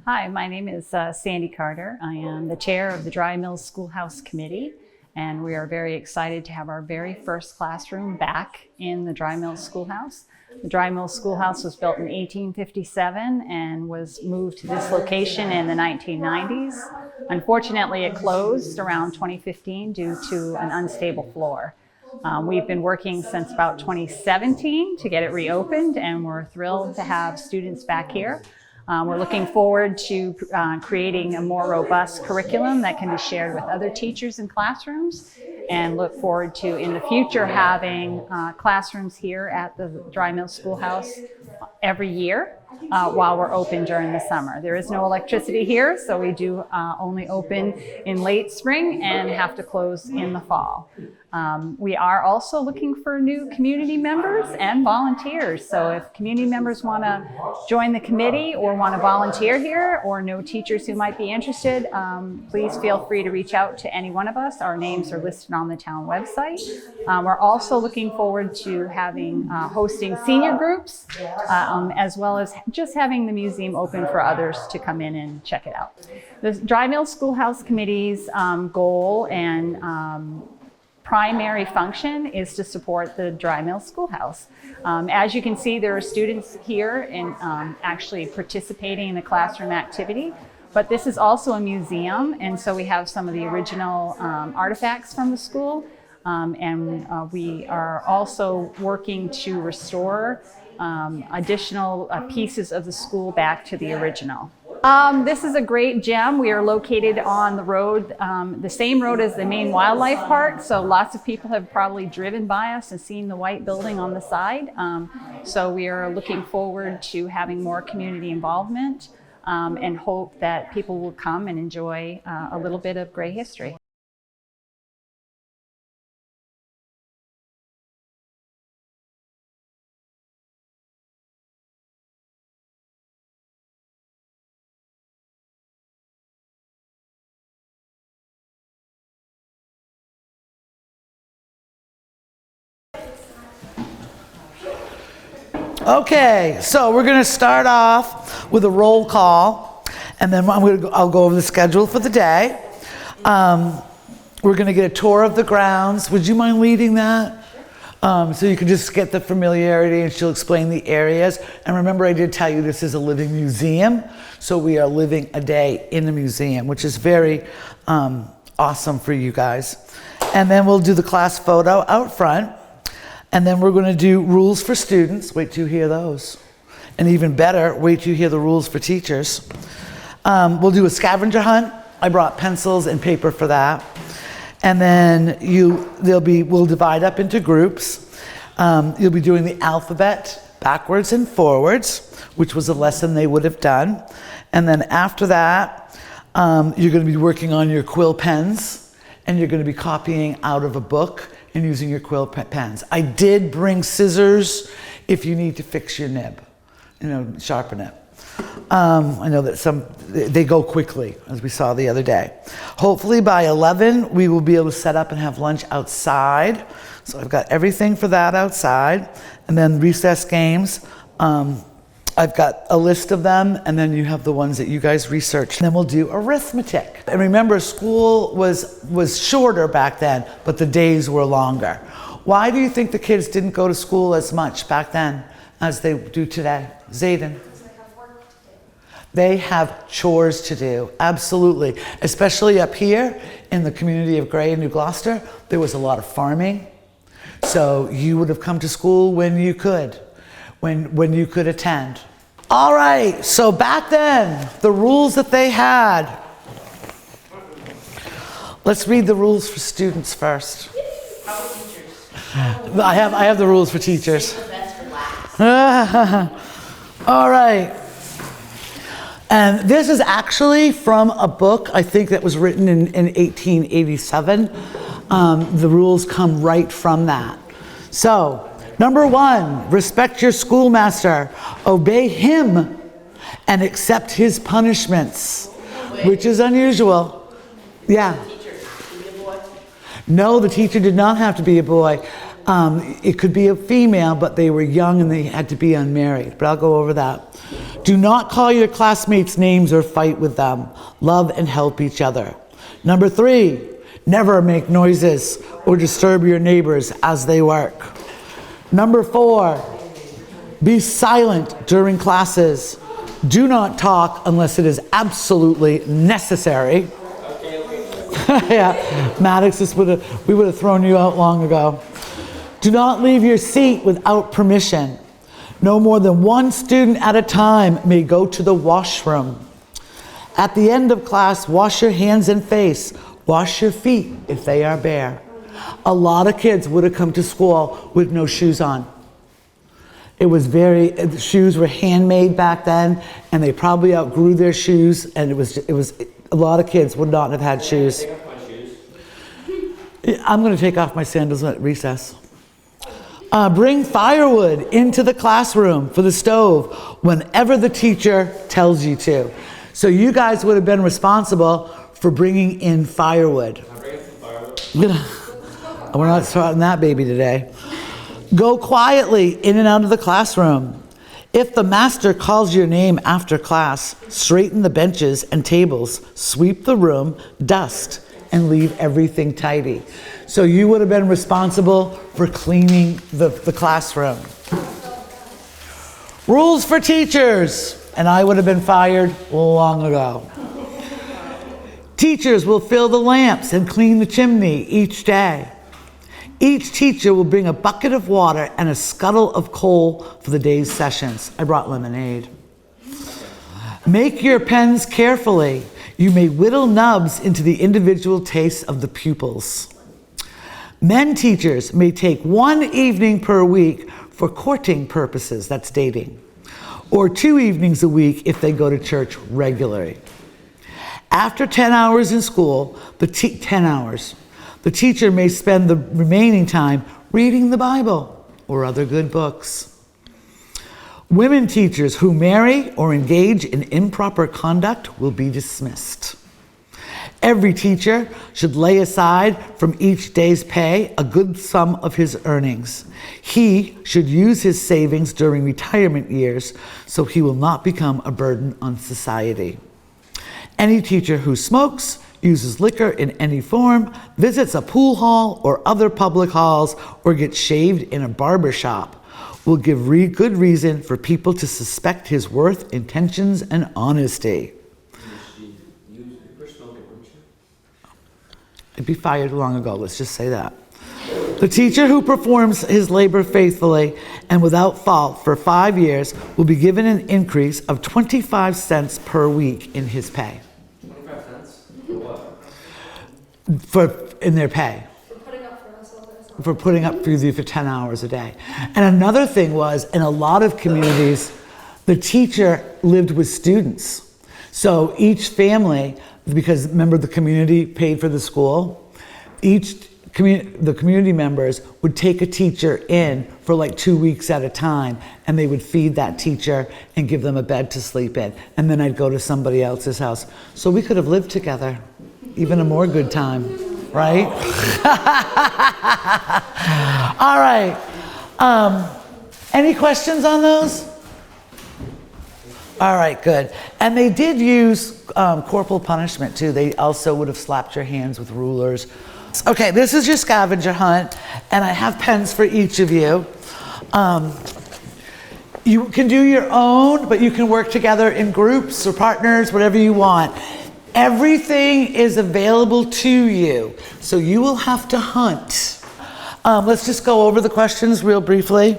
Hi, my name is Sandy Carter. I am the chair of the Dry Mills Schoolhouse Committee, and we are very excited to have our very first classroom back in the Dry Mills Schoolhouse. The Dry Mills Schoolhouse was built in 1857 and was moved to this location in the 1990s. Unfortunately, it closed around 2015 due to an unstable floor. We've been working since about 2017 to get it reopened, and we're thrilled to have students back here. We're looking forward to creating a more robust curriculum that can be shared with other teachers in classrooms, and look forward to, in the future, having classrooms here at the Dry Mills Schoolhouse every year while we're open during the summer. There is no electricity here, so we do only open in late spring and have to close in the fall. We are also looking for new community members and volunteers. So if community members want to join the committee or want to volunteer here, or know teachers who might be interested, please feel free to reach out to any one of us. Our names are listed on the town website. We're also looking forward to hosting senior groups, as well as just having the museum open for others to come in and check it out. The Dry Mills Schoolhouse Committee's goal and primary function is to support the Dry Mills Schoolhouse. As you can see, there are students here and actually participating in the classroom activity, but this is also a museum, and so we have some of the original artifacts from the school, and we are also working to restore additional pieces of the school back to the original. This is a great gem. We are located on the road, the same road as the main wildlife park, so lots of people have probably driven by us and seen the white building on the side. So we are looking forward to having more community involvement, and hope that people will come and enjoy a little bit of Gray history. Okay, so we're going to start off with a roll call, and then I'll go over the schedule for the day. We're going to get a tour of the grounds. Would you mind leading that? So you can just get the familiarity, and she'll explain the areas. And remember, I did tell you this is a living museum, so we are living a day in the museum, which is very awesome for you guys. And then we'll do the class photo out front. And then we're going to do rules for students. Wait till you hear those. And even better, wait till you hear the rules for teachers. We'll do a scavenger hunt. I brought pencils and paper for that. And then we'll divide up into groups. You'll be doing the alphabet backwards and forwards, which was a lesson they would have done. And then after that, you're going to be working on your quill pens, and you're going to be copying out of a book and using your quill pens. I did bring scissors if you need to fix your nib, sharpen it. I know that they go quickly, as we saw the other day. Hopefully by 11, we will be able to set up and have lunch outside. So I've got everything for that outside. And then recess games, I've got a list of them, and then you have the ones that you guys researched. And then we'll do arithmetic. And remember, school was shorter back then, but the days were longer. Why do you think the kids didn't go to school as much back then as they do today? Zayden? They have chores to do, absolutely. Especially up here in the community of Gray and New Gloucester, there was a lot of farming. So you would have come to school when you could. When you could attend. All right, so back then, the rules that they had. Let's read the rules for students first. How about teachers? I have the rules for teachers. All right. And this is actually from a book, I think, that was written in 1887. The rules come right from that. So, number 1, respect your schoolmaster, obey him, and accept his punishments, which is unusual. Yeah. Teacher, be a boy. No, the teacher did not have to be a boy. It could be a female, but they were young and they had to be unmarried. But I'll go over that. Do not call your classmates names or fight with them. Love and help each other. Number 3, never make noises or disturb your neighbors as they work. Number 4, be silent during classes. Do not talk unless it is absolutely necessary. Yeah, Maddox, we would have thrown you out long ago. Do not leave your seat without permission. No more than one student at a time may go to the washroom. At the end of class, wash your hands and face. Wash your feet if they are bare. A lot of kids would have come to school with no shoes on. The shoes were handmade back then, and they probably outgrew their shoes, and it was a lot of kids would not have had shoes. I'm going to take off my sandals at recess. Bring firewood into the classroom for the stove whenever the teacher tells you to. So you guys would have been responsible for bringing in firewood. We're not starting that baby today. Go quietly in and out of the classroom. If the master calls your name after class, straighten the benches and tables, sweep the room, dust, and leave everything tidy. So you would have been responsible for cleaning the classroom. Rules for teachers, and I would have been fired long ago. Teachers will fill the lamps and clean the chimney each day. Each teacher will bring a bucket of water and a scuttle of coal for the day's sessions. I brought lemonade. Make your pens carefully. You may whittle nubs into the individual tastes of the pupils. Men teachers may take one evening per week for courting purposes, that's dating, or 2 evenings a week if they go to church regularly. After 10 hours in school, the teacher may spend the remaining time reading the Bible or other good books. Women teachers who marry or engage in improper conduct will be dismissed. Every teacher should lay aside from each day's pay a good sum of his earnings. He should use his savings during retirement years so he will not become a burden on society. Any teacher who smokes, uses liquor in any form, visits a pool hall or other public halls, or gets shaved in a barber shop will give good reason for people to suspect his worth, intentions, and honesty. I'd be fired long ago, let's just say that. The teacher who performs his labor faithfully and without fault for 5 years will be given an increase of 25 cents per week in his pay. 25 cents? For what? In their pay. For putting up For you for 10 hours a day. And another thing was, in a lot of communities, the teacher lived with students. So each family, because remember the community paid for the school, the community members would take a teacher in for like 2 weeks at a time, and they would feed that teacher and give them a bed to sleep in. And then I'd go to somebody else's house. So we could have lived together, even a more good time, right? All right. Any questions on those? All right, good. And they did use corporal punishment too. They also would have slapped your hands with rulers. Okay, this is your scavenger hunt, and I have pens for each of you. You can do your own, but you can work together in groups or partners, whatever you want. Everything is available to you, so you will have to hunt. Let's just go over the questions real briefly.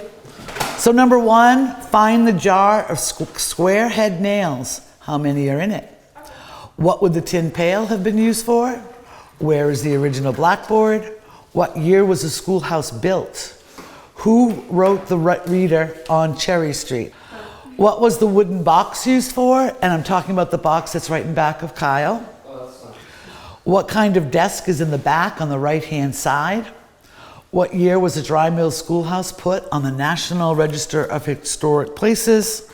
So number 1, find the jar of square head nails. How many are in it? What would the tin pail have been used for? Where is the original blackboard? What year was the schoolhouse built? Who wrote the reader on Cherry Street? What was the wooden box used for? And I'm talking about the box that's right in back of Kyle. What kind of desk is in the back on the right-hand side? What year was the Dry Mills Schoolhouse put on the National Register of Historic Places?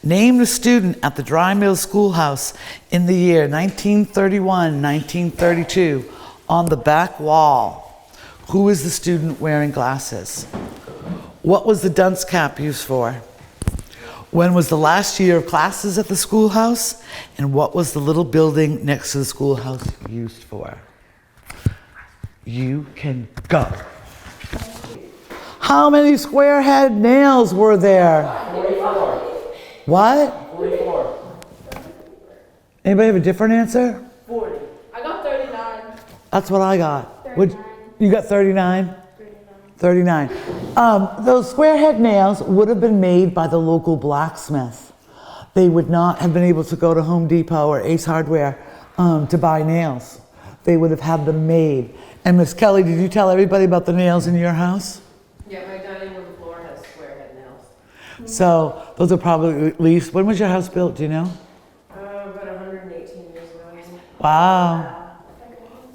Name the student at the Dry Mills Schoolhouse in the year 1931, 1932 on the back wall. Who is the student wearing glasses? What was the dunce cap used for? When was the last year of classes at the schoolhouse? And what was the little building next to the schoolhouse used for? You can go. How many square head nails were there? 44. What? 44. Anybody have a different answer? 40. I got 39. That's what I got. You got 39? 39. 39. Those square head nails would have been made by the local blacksmith. They would not have been able to go to Home Depot or Ace Hardware to buy nails. They would have had them made. And Miss Kelly, did you tell everybody about the nails in your house? Yeah, my dining room floor has square head nails. So those are probably at least, when was your house built, do you know? About 118 years ago. Wow.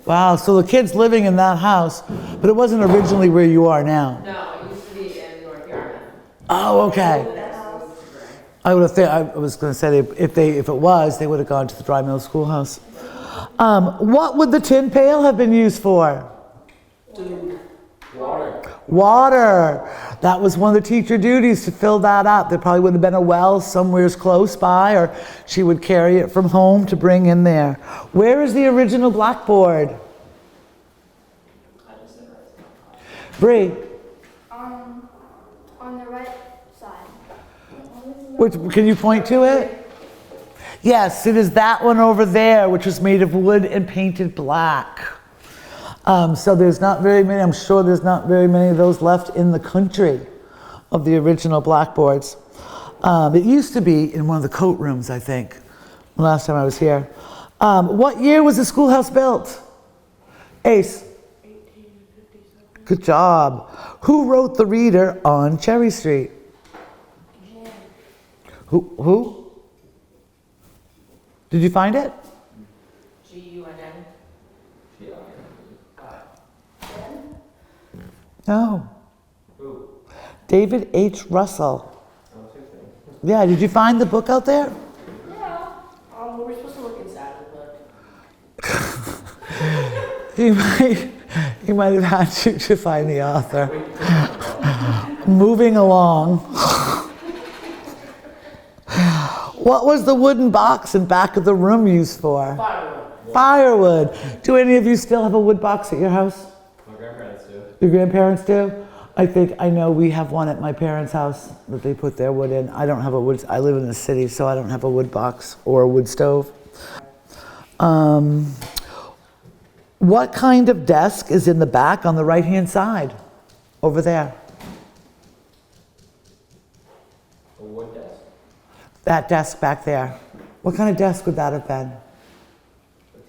Wow, so the kid's living in that house, but it wasn't originally where you are now. No, it used to be in North Yarmouth. Oh, okay. I would have I was going to say if it was, they would have gone to the Dry Mills Schoolhouse. What would the tin pail have been used for? Water. Water. That was one of the teacher duties, to fill that up. There probably would have been a well somewhere close by, or she would carry it from home to bring in there. Where is the original blackboard? Bree, On the right side. which, can you point to it? Yes, it is that one over there, which was made of wood and painted black. So there's not very many, I'm sure there's not very many of those left in the country of the original blackboards. It used to be in one of the coat rooms, I think, last time I was here. What year was the schoolhouse built? Ace. 1857. Good job. Who wrote The Reader on Cherry Street? Who? Did you find it? G-U-N-N. No. Who? David H. Russell. Yeah, did you find the book out there? Yeah. We're supposed to look inside the book. He might have had you to find the author. Moving along. What was the wooden box in back of the room used for? Firewood. Firewood. Do any of you still have a wood box at your house? My grandparents do. Your grandparents do? I know we have one at my parents' house that they put their wood in. I don't have a wood, I live in the city, so I don't have a wood box or a wood stove. What kind of desk is in the back on the right-hand side? Over there. A wood desk. That desk back there. What kind of desk would that have been? A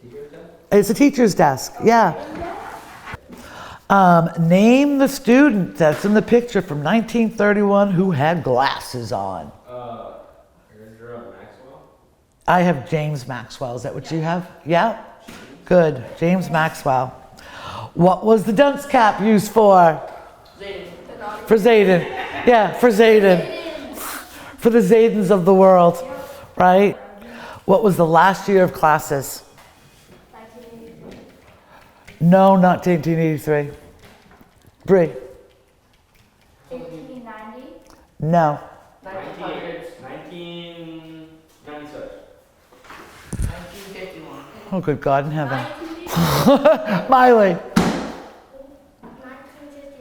teacher's desk? It's a teacher's desk, yeah. Name the student that's in the picture from 1931 who had glasses on. Jerome Maxwell. I have James Maxwell. Is that what you have? Yeah? Good. James Maxwell. What was the dunce cap used for? Zayden. For Zayden. Yeah, for Zayden. For the Zaydens of the world, right? What was the last year of classes? 1983. No, not 1983. Bree? 1890. No. 1900s. 1996. 1951. Oh, good God in heaven. Miley? 1956.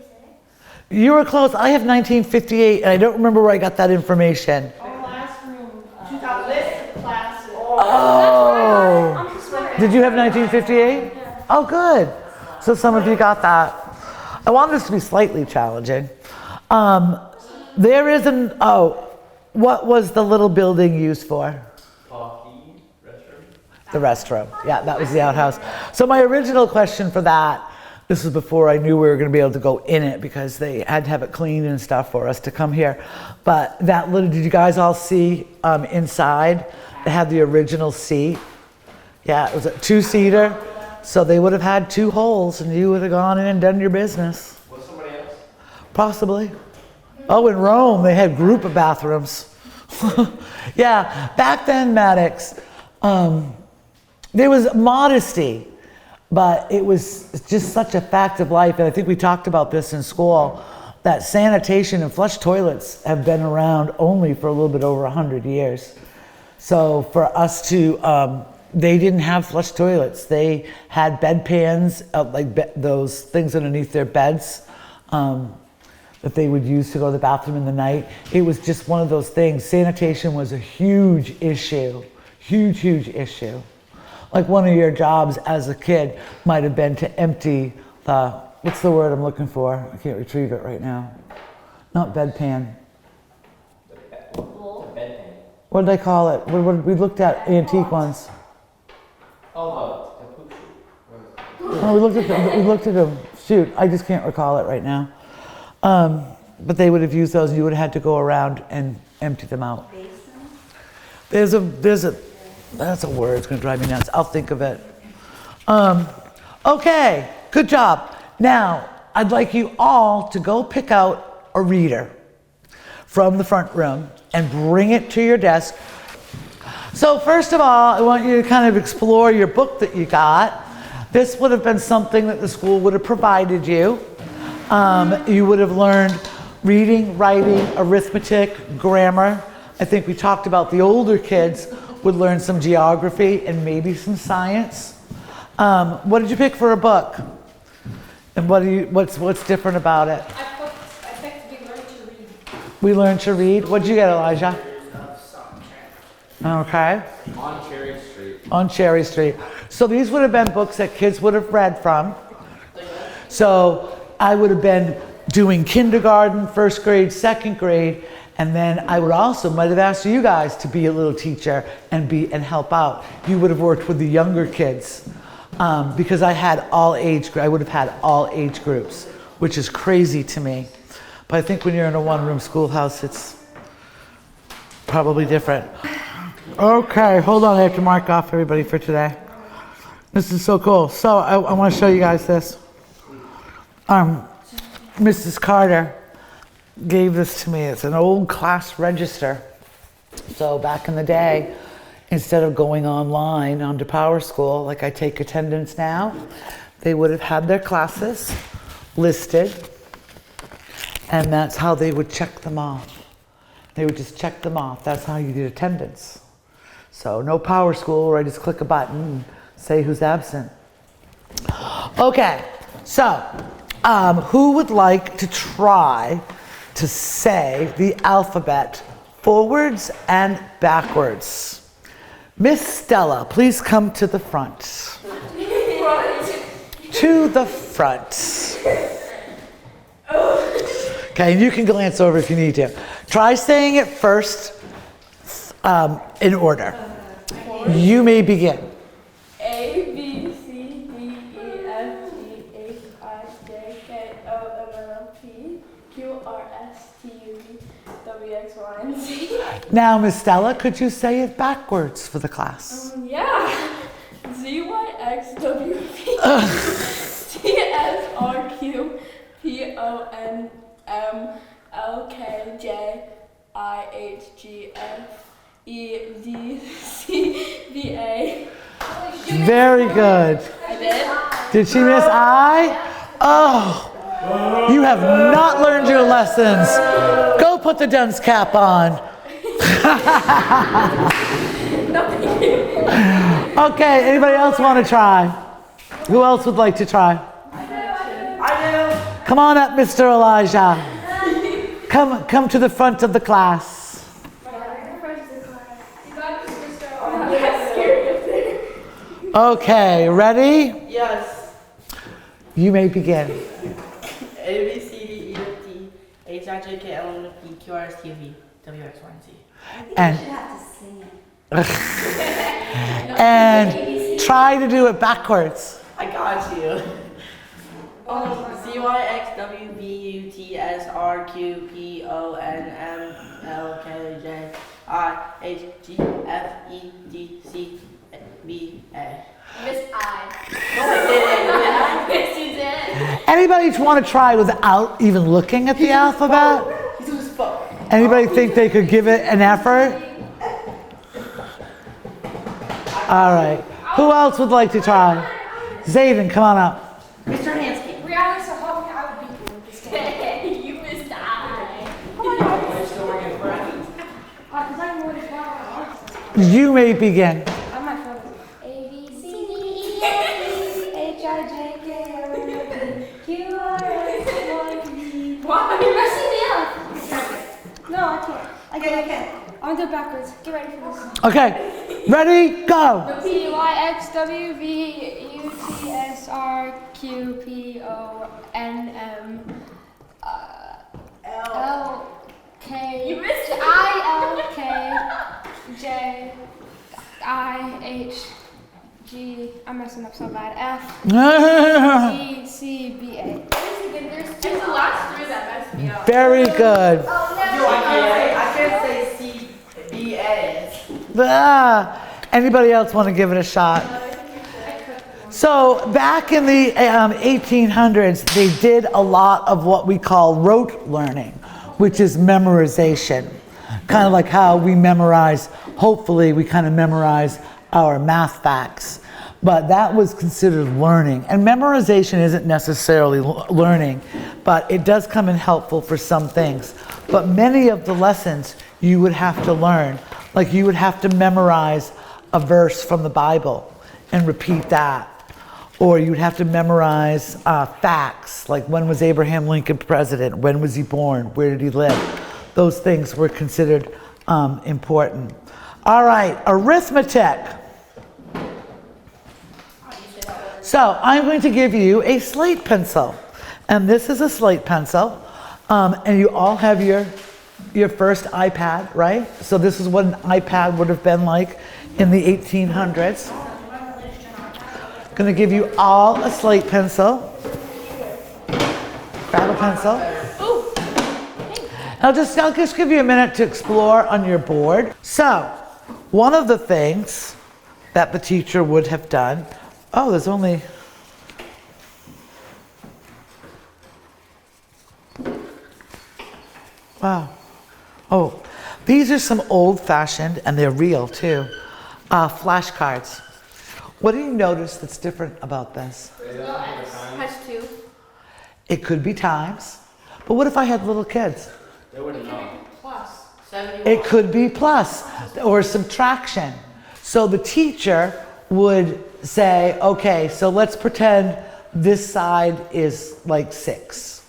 You were close. I have 1958, and I don't remember where I got that information. Classroom. List of classes. Oh. Did you have 1958? Oh, good. So some of you got that. I want this to be slightly challenging. There is what was the little building used for? Coffee restroom. The restroom. Yeah, that was the outhouse. So my original question for that, this was before I knew we were going to be able to go in it because they had to have it cleaned and stuff for us to come here. But that little, did you guys all see inside? It had the original seat. Yeah, it was a two-seater. So they would have had two holes and you would have gone in and done your business. Was somebody else? Possibly. Oh, in Rome, they had group of bathrooms. Yeah, back then, Maddox, there was modesty. But it was just such a fact of life, and I think we talked about this in school, that sanitation and flush toilets have been around only for a little bit over 100 years. So for us to, they didn't have flush toilets. They had bedpans, those things underneath their beds that they would use to go to the bathroom in the night. It was just one of those things. Sanitation was a huge issue, huge issue. Like one of your jobs as a kid might have been to empty the, what's the word I'm looking for? I can't retrieve it right now. Not bedpan. Bedpan. What did I call it? We looked at antique ones. Oh, the poop chute. Oh, we looked at them. Shoot, I just can't recall it right now. But they would have used those, and you would have had to go around and empty them out. There's a that's a word. It's going to drive me nuts. I'll think of it. Okay, good job. Now, I'd like you all to go pick out a reader from the front room and bring it to your desk. So first of all, I want you to kind of explore your book that you got. This would have been something that the school would have provided you. You would have learned reading, writing, arithmetic, grammar. I think we talked about the older kids would learn some geography and maybe some science. What did you pick for a book? And what's different about it? I picked We Learn to Read. We Learn to Read. What did you get, Elijah? Okay. On Cherry Street. On Cherry Street. So these would have been books that kids would have read from. So I would have been doing kindergarten, first grade, second grade, and then I would also might have asked you guys to be a little teacher and help out. You would have worked with the younger kids because I would have had all age groups, which is crazy to me. But I think when you're in a one-room schoolhouse, it's probably different. Okay, hold on. I have to mark off everybody for today. This is so cool. So I want to show you guys this. Mrs. Carter gave this to me. It's an old class register. So back in the day, instead of going online onto Power School, like I take attendance now, they would have had their classes listed, and that's how they would check them off. They would just check them off. That's how you did attendance. So no Power School where I just click a button and say who's absent. Okay, so who would like to try to say the alphabet forwards and backwards? Miss Stella, please come to the front. To the front. Okay, and you can glance over if you need to. Try saying it first in order. You may begin. A, B, C, D, E, F, G, H, I, J, K, L, M, N, P, Q, R, S, T, U, V, W, X, Y, and Z. Now, Miss Stella, could you say it backwards for the class? Yeah. Z, Y, X, W, V, T, S, R, Q, P, O, N, M, L, K, J, I, H, G, F, E, D, C, B, A. Very good. I did? Did she miss I? Oh, you have not learned your lessons. Go put the dunce cap on. Okay, anybody else want to try? Who else would like to try? I do. Come on up, Mr. Elijah. Come to the front of the class. Okay, ready? Yes. You may begin. A, B, C, D, E, F, G, H, I, J, K, L, M, N, P, Q, R, S, T, U, V, W, X, Y, and Z. And have to sing it. and try to do it backwards. I got you. Z, Y, X, W, V, U, T, S, R, Q, P, O, N, M, L, K, J, I, H, G, F, E, D, C, B, A. Miss I. No, I didn't. Yes, you did. Anybody want to try without even looking at the alphabet? He's who's fuck. Anybody think they could give it an effort? All right. Who else would like to try? Zayden, come on up. Mr. Hansky. Rihanna, so help me, I would beat you with this game. You missed that. You're still working for it? Because I'm really bad. You may begin. I'm my phone. A, B, C, D, E, F, G, H, I, J, K, L, M, N, Q, R, S, Y, Z. Why? You're messing me up. No, I can't. I can't. I'm gonna do it backwards. Get ready for this. Okay, ready, go. P, Y, X, W, V, U, T, S, R, Q, P, O, N, M, L, K. You missed it. I, L, K, J, I, H, G. I'm messing up so bad. F, E, C, B, A. There's the last three that messed me up. Very good. Yo, I can't say CBA. Anybody else want to give it a shot? So back in the 1800s, they did a lot of what we call rote learning, which is memorization. Kind of like how we memorize, hopefully we kind of memorize our math facts. But that was considered learning. And memorization isn't necessarily learning, but it does come in helpful for some things. But many of the lessons you would have to learn, like you would have to memorize a verse from the Bible and repeat that. Or you'd have to memorize facts, like when was Abraham Lincoln president? When was he born? Where did he live? Those things were considered important. All right, arithmetic. So I'm going to give you a slate pencil. And this is a slate pencil. And you all have your first iPad, right? So this is what an iPad would have been like in the 1800s. Going to give you all a slate pencil. Grab a pencil. I'll just give you a minute to explore on your board. So, one of the things that the teacher would have done, there's only, wow. Oh, these are some old-fashioned, and they're real too, flashcards. What do you notice that's different about this? Has two. It could be times, but what if I had little kids? They wouldn't know. Plus. It could be plus or subtraction. So the teacher would say, okay, so let's pretend this side is like 6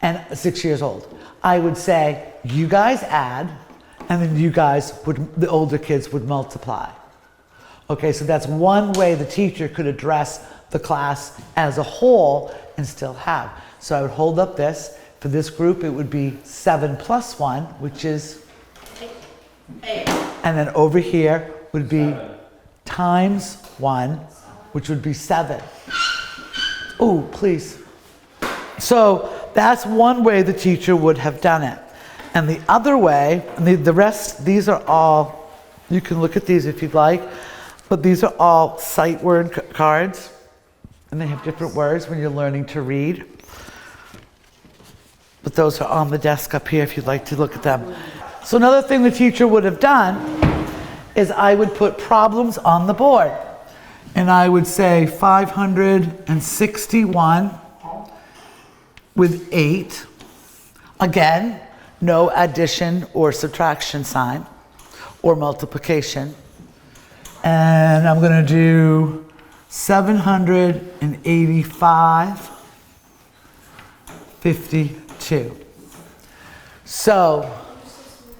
and 6 years old. I would say, you guys add, and then you guys the older kids would multiply. Okay, so that's one way the teacher could address the class as a whole and still have. So I would hold up this. For this group, it would be 7 plus 1, which is 8. And then over here would be times 1, which would be 7. Oh, please. So that's one way the teacher would have done it. And the other way, and the rest, these are all, you can look at these if you'd like, but these are all sight word cards, and they have different words when you're learning to read. But those are on the desk up here if you'd like to look at them. So another thing the teacher would have done is I would put problems on the board. And I would say 561 with 8. Again, no addition or subtraction sign or multiplication. And I'm going to do 785, 52. So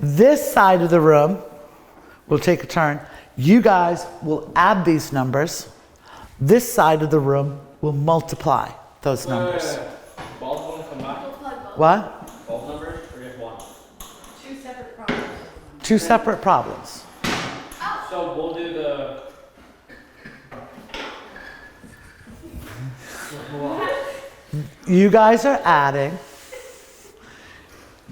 this side of the room, we'll take a turn. You guys will add these numbers. This side of the room will multiply those numbers. Both of them combined? What? Both numbers or just one? Two separate problems. Two separate problems. So we'll do the... You guys are adding.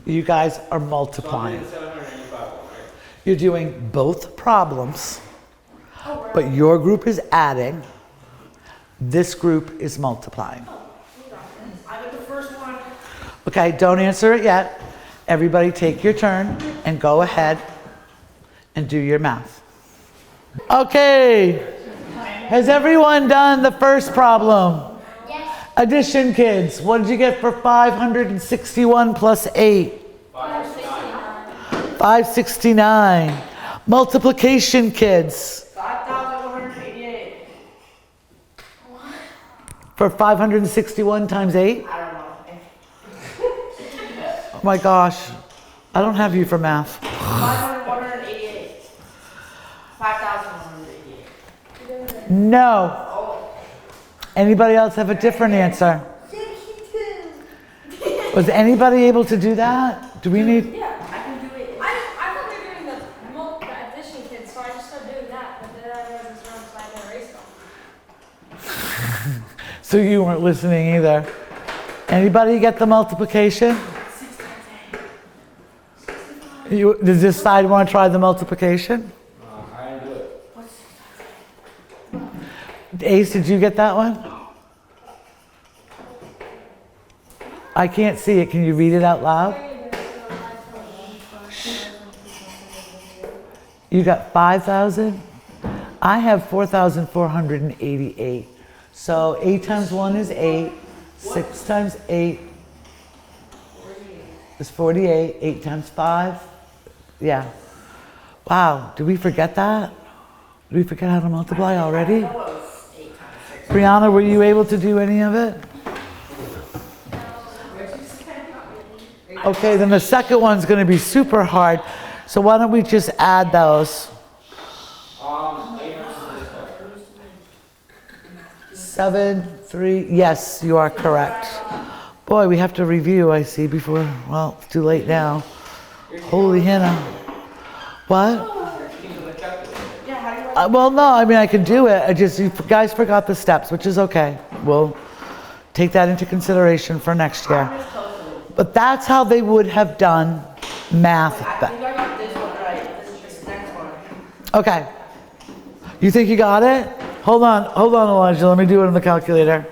You guys are multiplying. So I'm doing the 785 one, right? You're doing both problems, but your group is adding. This group is multiplying. I got the first one. Okay, don't answer it yet. Everybody take your turn and go ahead and do your math. Okay. has everyone done the first problem? Yes. Addition, kids. What did you get for 561 plus 8? 569. 569. Multiplication, kids. 5,188. For 561 times 8? I don't know. Oh my gosh. I don't have you for math. 5,188. 5,188. No. Anybody else have a different answer? 62. Was anybody able to do that? Do we need? Yeah, I can do it. I thought they were doing the addition kids, so I just started doing that, but then I realized it's wrong, so I had to erase them. So you weren't listening either. Anybody get the multiplication? 6 times 8. Does this side want to try the multiplication? I didn't do it. Ace, did you get that one? I can't see it. Can you read it out loud? You got 5,000? I have 4,488. So 8 times 1 is 8. 6 times 8 is 48. 8 times 5? Yeah. Wow, did we forget that? Did we forget how to multiply already? Brianna, were you able to do any of it? Okay, then the second one's going to be super hard. So why don't we just add those? 7, 3. Yes, you are correct. Boy, we have to review, I see, before, well, it's too late now. Holy Hannah. What? Well, no, I mean, I can do it. You guys forgot the steps, which is okay. We'll take that into consideration for next year. But that's how they would have done math. I think I got this one right. This next one. Okay. You think you got it? Hold on, Elijah. Let me do it on the calculator.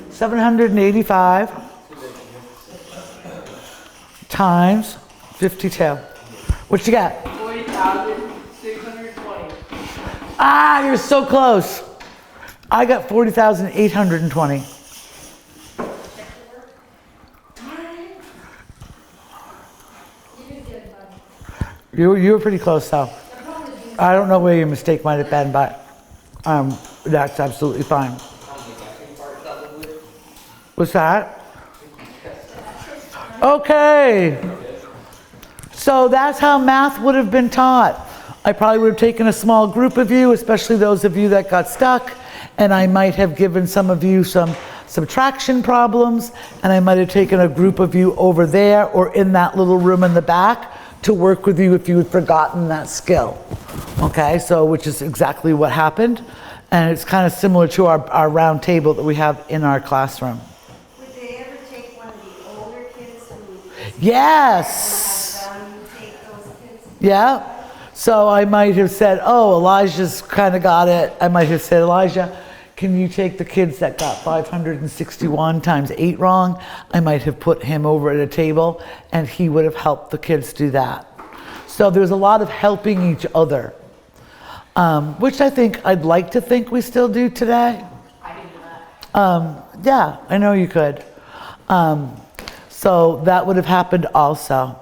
785 times 52. What you got? 40,620. Ah, you're so close. I got 40,820. You were pretty close though. I don't know where your mistake might have been, but that's absolutely fine. What's that? Okay. So that's how math would have been taught. I probably would have taken a small group of you, especially those of you that got stuck, and I might have given some of you some subtraction problems, and I might have taken a group of you over there or in that little room in the back to work with you if you had forgotten that skill. Okay, so which is exactly what happened, and it's kind of similar to our round table that we have in our classroom. Would they ever take one of the older kids who Yes. have done take those kids? Yeah. So I might have said, oh, Elijah's kind of got it. I might have said, Elijah, can you take the kids that got 561 times 8 wrong? I might have put him over at a table and he would have helped the kids do that. So there's a lot of helping each other, which I'd like to think we still do today. I can do that. Yeah, I know you could. So that would have happened also.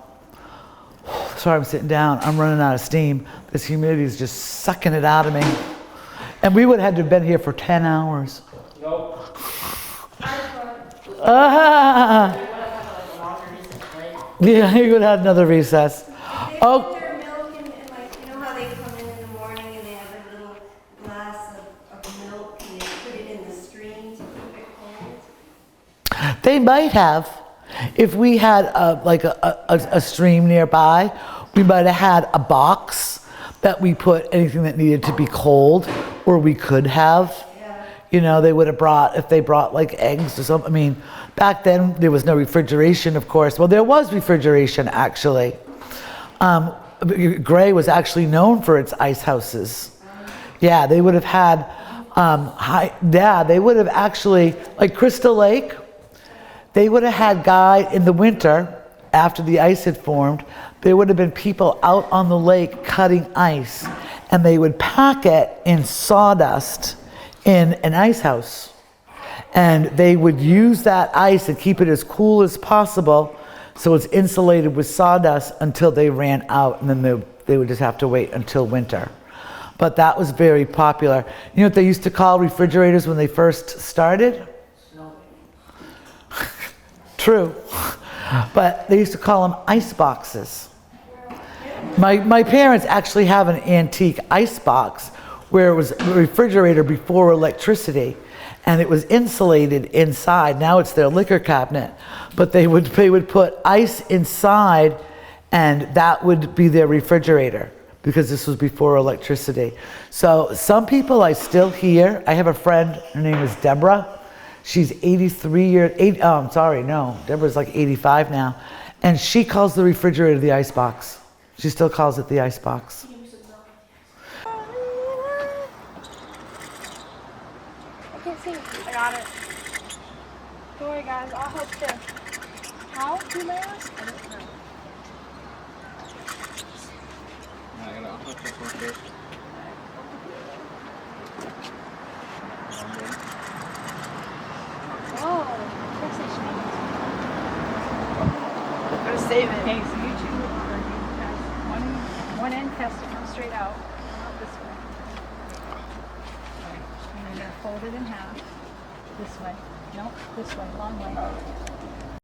Sorry, I'm sitting down. I'm running out of steam. This humidity is just sucking it out of me. And we would have had to have been here for 10 hours. Nope. Yeah, you would have had another recess. They Oh, put their milk in, like, you know how they come in the morning and they have a little glass of milk and they put it in the stream to keep it cold? they might have. If we had a stream nearby, we might have had a box that we put anything that needed to be cold, or we could have. Yeah. You know, they would have brought, if they brought like eggs or something. I mean, back then there was no refrigeration, of course. Well, there was refrigeration actually. Gray was actually known for its ice houses. Yeah, they would have had, they would have actually, like Crystal Lake, they would have had in the winter, after the ice had formed, there would have been people out on the lake cutting ice. and they would pack it in sawdust in an ice house. And they would use that ice and keep it as cool as possible so it's insulated with sawdust until they ran out, and then they would just have to wait until winter. But that was very popular. You know what they used to call refrigerators when they first started? True. But they used to call them ice boxes. My parents actually have an antique ice box where it was a refrigerator before electricity, and it was insulated inside. Now it's their liquor cabinet, but they would put ice inside, and that would be their refrigerator, because this was before electricity. So some people I still hear. I have a friend, her name is Deborah. She's 83 years, Deborah's like 85 now. And she calls the refrigerator the ice box. She still calls it the ice box. I can't see. I got it. Don't worry, guys. I'll help too. How? Who may ask? I don't know. I gotta unhook this one first. Oh, I'm gonna save it. Okay, so you two are you guys, one end has to come straight out, not this way. And you're gonna fold it in half, this way. No, this way, long way.